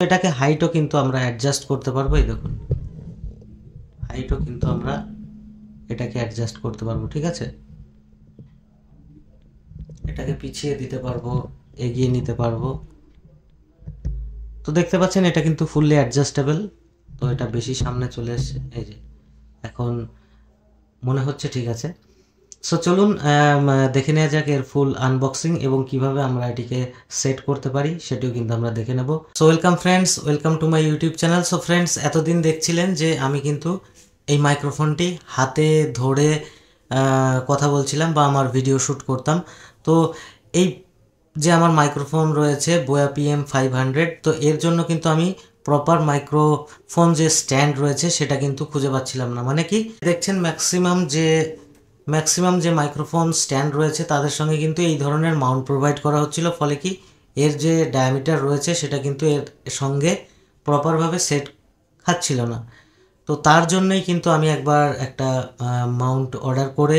এটাকে হাইটও কিন্তু আমরা অ্যাডজাস্ট করতে পারবো। এই দেখুন, হাইটও কিন্তু আমরা এটাকে অ্যাডজাস্ট করতে পারবো, ঠিক আছে। এটাকে পিছিয়ে দিতে পারবো, এগিয়ে নিতে পারবো। তো দেখতে পাচ্ছেন এটা কিন্তু ফুললি অ্যাডজাস্টেবল। তো এটা বেশি সামনে চলে এসছে, এই যে এখন মনে হচ্ছে ঠিক আছে। সো চলুন দেখে নেওয়া যাক এর ফুল আনবক্সিং এবং কিভাবে আমরা এটিকে সেট করতে পারি সেটিও কিন্তু আমরা দেখে নেব। So welcome friends, welcome to my YouTube channel. So friends, এতদিন দেখছিলেন যে আমি কিন্তু এই মাইক্রোফোনটি হাতে ধরে কথা বলছিলাম বা আমার ভিডিও শ্যুট করতাম। তো এই যে আমার মাইক্রোফোন রয়েছে বোয়া PM500, তো এর জন্য কিন্তু আমি প্রপার মাইক্রোফোন যে স্ট্যান্ড রয়েছে সেটা কিন্তু খুঁজে পাচ্ছিলাম না। মানে কি দেখছেন, ম্যাক্সিমাম যে মাইক্রোফোন স্ট্যান্ড রয়েছে তাদের সঙ্গে কিন্তু এই ধরনের মাউন্ট প্রোভাইড করা হচ্ছিল, ফলে কি এর যে ডায়ামিটার রয়েছে সেটা কিন্তু এর সঙ্গে প্রপারভাবে সেট খাচ্ছিল না। তো তার জন্যই কিন্তু আমি একবার একটা মাউন্ট অর্ডার করে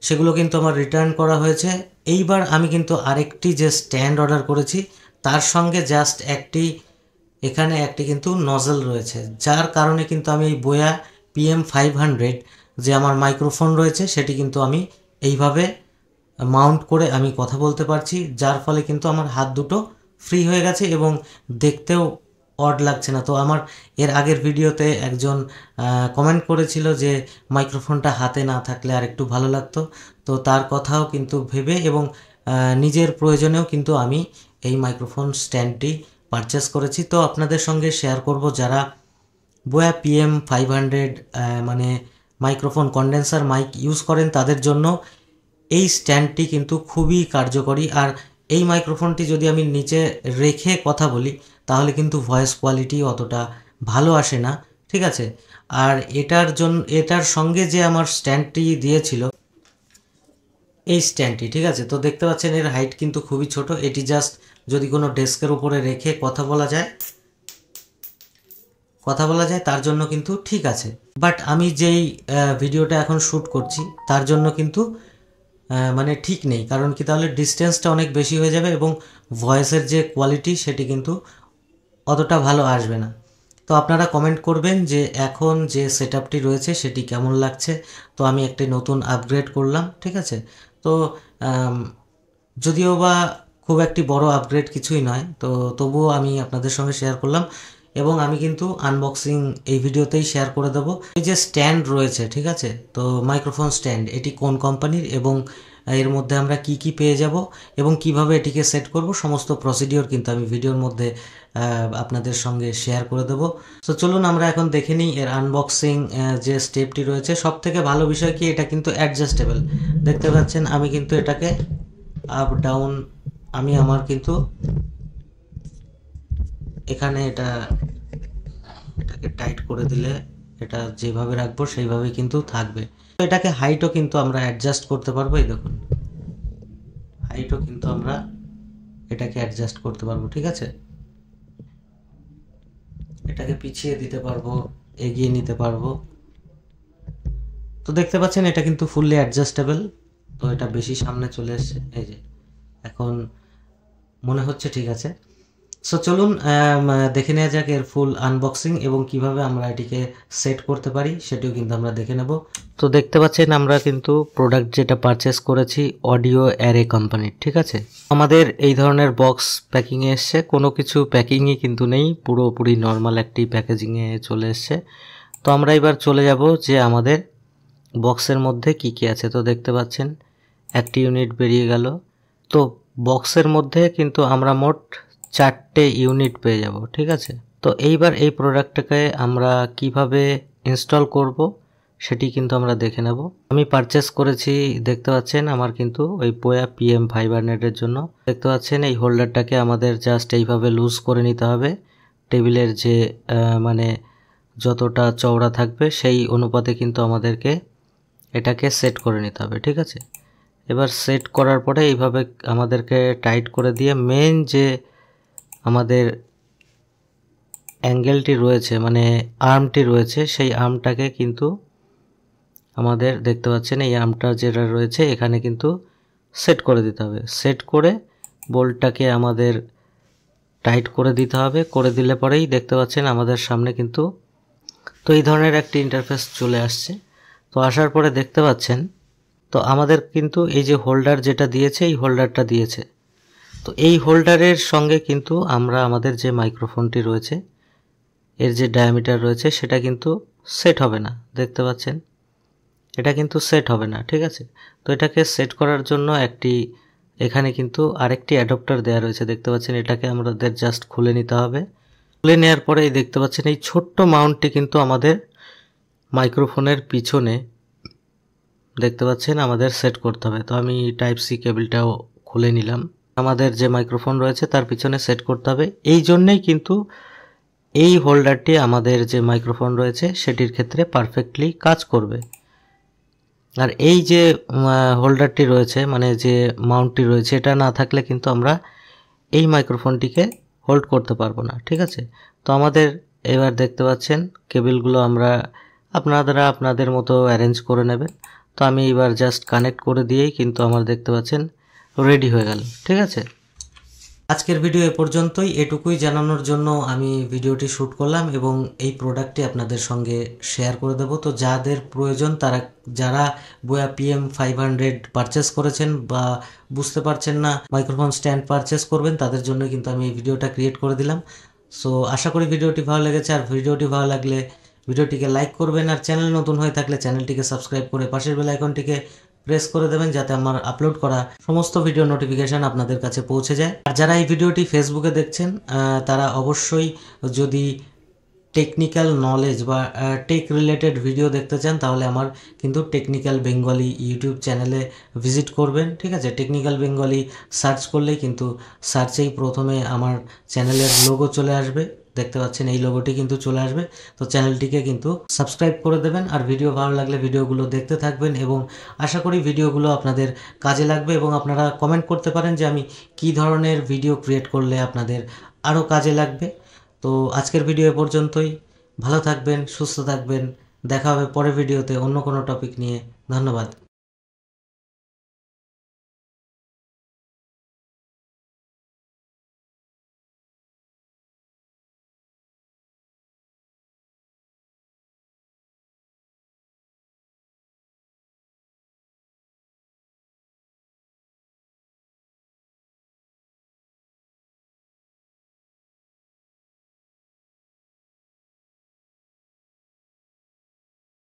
সেগুলো কিন্তু আমার রিটার্ন করা হয়েছে। এইবার আমি কিন্তু আরেকটি যে স্ট্যান্ড অর্ডার করেছি তার সঙ্গে জাস্ট এখানে একটি কিন্তু নজল রয়েছে, যার কারণে কিন্তু আমি এই বোয়া PM500 যে আমার মাইক্রোফোন রয়েছে সেটি কিন্তু আমি এইভাবে মাউন্ট করে আমি কথা বলতে পারছি, যার ফলে কিন্তু আমার হাত দুটো ফ্রি হয়ে গেছে এবং দেখতেও অড লাগছে না। তো আমার এর আগের ভিডিওতে একজন কমেন্ট করেছিল যে মাইক্রোফোনটা হাতে না থাকলে আর একটু ভালো লাগতো। তো তার কথাও কিন্তু ভেবে এবং নিজের প্রয়োজনেও কিন্তু আমি এই মাইক্রোফোন স্ট্যান্ডটি পারচেস করেছি। তো আপনাদের সঙ্গে শেয়ার করব যারা বোয়া PM500 মানে মাইক্রোফোন কন্ডেন্সার মাইক ইউজ করেন তাদের জন্য এই স্ট্যান্ডটি কিন্তু খুবই কার্যকরী। আর এই মাইক্রোফোনটি যদি আমি নিচে রেখে কথা বলি তাহলে কিন্তু ভয়েস কোয়ালিটি অতটা ভালো আসে না, ঠিক আছে। আর এটার সঙ্গে যে আমার স্ট্যান্ডটি দিয়েছিল এই স্ট্যান্ডটি, ঠিক আছে, তো দেখতে পাচ্ছেন এর হাইট কিন্তু খুবই ছোট। এটি জাস্ট যদি কোনো ডেস্কের উপরে রেখে কথা বলা যায় তার জন্য কিন্তু ঠিক আছে। বাট আমি যেই ভিডিওটা এখন শ্যুট করছি তার জন্য কিন্তু মানে ঠিক নেই, কারণ কি তাহলে ডিস্টেন্সটা অনেক বেশি হয়ে যাবে এবং ভয়েসের যে কোয়ালিটি সেটি কিন্তু অতটা ভালো আসবে না। তো আপনারা কমেন্ট করবেন যে এখন যে সেটআপটি রয়েছে সেটি কেমন লাগছে। তো আমি একটি নতুন আপগ্রেড করলাম, ঠিক আছে। তো যদিও বা খুব একটি বড় আপগ্রেড কিছুই নয়, তো তবুও আমি আপনাদের সঙ্গে শেয়ার করলাম এবং আমি কিন্তু আনবক্সিং এই ভিডিওতেই শেয়ার করে দেবো। এই যে স্ট্যান্ড রয়েছে, ঠিক আছে, তো মাইক্রোফোন স্ট্যান্ড এটি কোন কোম্পানির এবং এর মধ্যে আমরা কি পেয়ে যাব এবং কিভাবে এটিকে সেট করব সমস্ত প্রসিডিওর কিন্তু আমি ভিডিওর মধ্যে আপনাদের সঙ্গে শেয়ার করে দেবো। তো চলুন আমরা এখন দেখে নিই এর আনবক্সিং যে স্টেপটি রয়েছে। সব থেকে ভালো বিষয় কি এটা কিন্তু অ্যাডজাস্টেবল। দেখতে পাচ্ছেন আমি কিন্তু এটাকে আপ ডাউন আমার কিন্তু এখানে এটাকে টাইট করে দিলে এটা যেভাবে রাখবো সেইভাবে কিন্তু থাকবে। তো এটাকে হাইটও কিন্তু আমরা অ্যাডজাস্ট করতে পারবো। এই দেখুন, হাইটও কিন্তু আমরা এটাকে অ্যাডজাস্ট করতে পারবো, ঠিক আছে। এটাকে পিছিয়ে দিতে পারবো, এগিয়ে নিতে পারবো। তো দেখতে পাচ্ছেন এটা কিন্তু ফুললি অ্যাডজাস্টেবল। তো এটা বেশি সামনে চলে এসছে, এই যে এখন মনে হচ্ছে ঠিক আছে। সো চলুন দেখে নেওয়া যাক এর ফুল আনবক্সিং এবং কিভাবে আমরা এটিকে সেট করতে পারি সেটিও কিন্তু আমরা দেখে নেব। তো দেখতে পাচ্ছেন আমরা কিন্তু প্রোডাক্ট যেটা পারচেস করেছি অডিও অ্যারে কোম্পানির, ঠিক আছে। আমাদের এই ধরনের বক্স প্যাকিংয়ে এসছে, কোনো কিছু প্যাকিংই কিন্তু নেই, পুরোপুরি নর্মাল একটি প্যাকেজিংয়ে চলে এসছে। তো আমরা এবার চলে যাব যে আমাদের বক্সের মধ্যে কি আছে। তো দেখতে পাচ্ছেন একটি ইউনিট বেরিয়ে গেল। তো বক্সের মধ্যে কিন্তু আমরা মোট 4টে ইউনিট পেয়ে যাব, ঠিক আছে। তো এইবার এই প্রোডাক্টটাকে আমরা কিভাবে ইনস্টল করব সেটি কিন্তু আমরা দেখে নেব। আমি পারচেস করেছি, দেখতে পাচ্ছেন আমার কিন্তু ওই বোয়া PM500 জন্য। দেখতে পাচ্ছেন এই হোল্ডারটাকে আমাদের জাস্ট এইভাবে লুজ করে নিতে হবে। টেবিলের যে মানে যতটা চওড়া থাকবে সেই অনুপাতে কিন্তু আমাদেরকে এটাকে সেট করে নিতে হবে, ঠিক আছে। এবার সেট করার পরে এইভাবে আমাদেরকে টাইট করে দিয়ে মেন যে আমাদের অ্যাঙ্গেলটি রয়েছে মানে আর্মটি রয়েছে সেই আর্মটাকে কিন্তু আমাদের দেখতে পাচ্ছেন এই আর্মটা যেটা রয়েছে এখানে কিন্তু সেট করে দিতে হবে। সেট করে বোল্টটাকে আমাদের টাইট করে দিতে হবে। করে দিলে পরেই দেখতে পাচ্ছেন আমাদের সামনে কিন্তু তো এই ধরনের একটি ইন্টারফেস চলে আসছে। তো আসার পরে দেখতে পাচ্ছেন তো আমাদের কিন্তু এই যে হোল্ডার যেটা দিয়েছে, এই হোল্ডারটা দিয়েছে। তো এই হোল্ডারের সঙ্গে কিন্তু আমরা আমাদের যে মাইক্রোফোনটি রয়েছে এর যে ডায়ামিটার রয়েছে সেটা কিন্তু সেট হবে না। দেখতে পাচ্ছেন এটা কিন্তু সেট হবে না, ঠিক আছে। তো এটাকে সেট করার জন্য এখানে কিন্তু আরেকটি অ্যাডাপ্টার দেওয়া রয়েছে, দেখতে পাচ্ছেন। এটাকে আমাদের জাস্ট খুলে নিতে হবে। খুলে নেওয়ার পরে এই দেখতে পাচ্ছেন এই ছোট্ট মাউন্টটি কিন্তু আমাদের মাইক্রোফোনের পিছনে দেখতে পাচ্ছেন আমাদের সেট করতে হবে। তো আমি টাইপ সি কেবলটাও খুলে নিলাম। আমাদের যে মাইক্রোফোন রয়েছে তার পিছনে সেট করতে হবে। এই জন্যেই কিন্তু এই হোল্ডারটি আমাদের যে মাইক্রোফোন রয়েছে সেটির ক্ষেত্রে পারফেক্টলি কাজ করবে। আর এই যে হোল্ডারটি রয়েছে, মানে যে মাউন্টটি রয়েছে, এটা না থাকলে কিন্তু আমরা এই মাইক্রোফোনটিকে হোল্ড করতে পারবো না, ঠিক আছে। তো আমাদের এবার দেখতে পাচ্ছেন কেবলগুলো আপনারা আপনাদের মতো অ্যারেঞ্জ করে নেবেন। তো আমি এবার জাস্ট কানেক্ট করে দিয়েই কিন্তু আমার দেখতে পাচ্ছেন রেডি হয়ে গেল, ঠিক আছে। আজকের ভিডিও এ পর্যন্তই। এটুকুই জানানোর জন্য আমি ভিডিওটি শ্যুট করলাম এবং এই প্রোডাক্টটি আপনাদের সঙ্গে শেয়ার করে দেব। তো যাদের প্রয়োজন যারা বোয়া PM500 পারচেস করেছেন বা বুঝতে পারছেন না মাইক্রোফোন স্ট্যান্ড পারচেস করবেন, তাদের জন্য কিন্তু আমি এই ভিডিওটা ক্রিয়েট করে দিলাম। সো আশা করি ভিডিওটি ভালো লেগেছে। আর ভিডিওটি ভালো লাগলে ভিডিওটিকে লাইক করবেন, আর চ্যানেল নতুন হয়ে থাকলে চ্যানেলটিকে সাবস্ক্রাইব করে পাশের বেল আইকনটিকে প্রেস করে দেবেন, যাতে আমার আপলোড করা সমস্ত ভিডিও নোটিফিকেশান আপনাদের কাছে পৌঁছে যায়। আর যারা এই ভিডিওটি ফেসবুকে দেখছেন তারা অবশ্যই যদি টেকনিক্যাল নলেজ বা টেক রিলেটেড ভিডিও দেখতে চান তাহলে আমার কিন্তু টেকনিক্যাল বেঙ্গলি ইউটিউব চ্যানেলে ভিজিট করবেন, ঠিক আছে। টেকনিক্যাল বেঙ্গলি সার্চ করলেই কিন্তু সার্চেই প্রথমে আমার চ্যানেলের লোগো চলে আসবে। দেখতে পাচ্ছেন এই লোগোটি কিন্তু চলে আসবে। তো চ্যানেলটিকে কিন্তু সাবস্ক্রাইব করে দেবেন। আর ভিডিও ভালো লাগলে ভিডিওগুলো দেখতে থাকবেন এবং আশা করি ভিডিওগুলো আপনাদের কাজে লাগবে এবং আপনারা কমেন্ট করতে পারেন যে আমি কী ধরনের ভিডিও ক্রিয়েট করলে আপনাদের আরও কাজে লাগবে। তো আজকের ভিডিও এ পর্যন্তই। ভালো থাকবেন, সুস্থ থাকবেন। দেখা হবে পরের ভিডিওতে অন্য কোনো টপিক নিয়ে। ধন্যবাদ।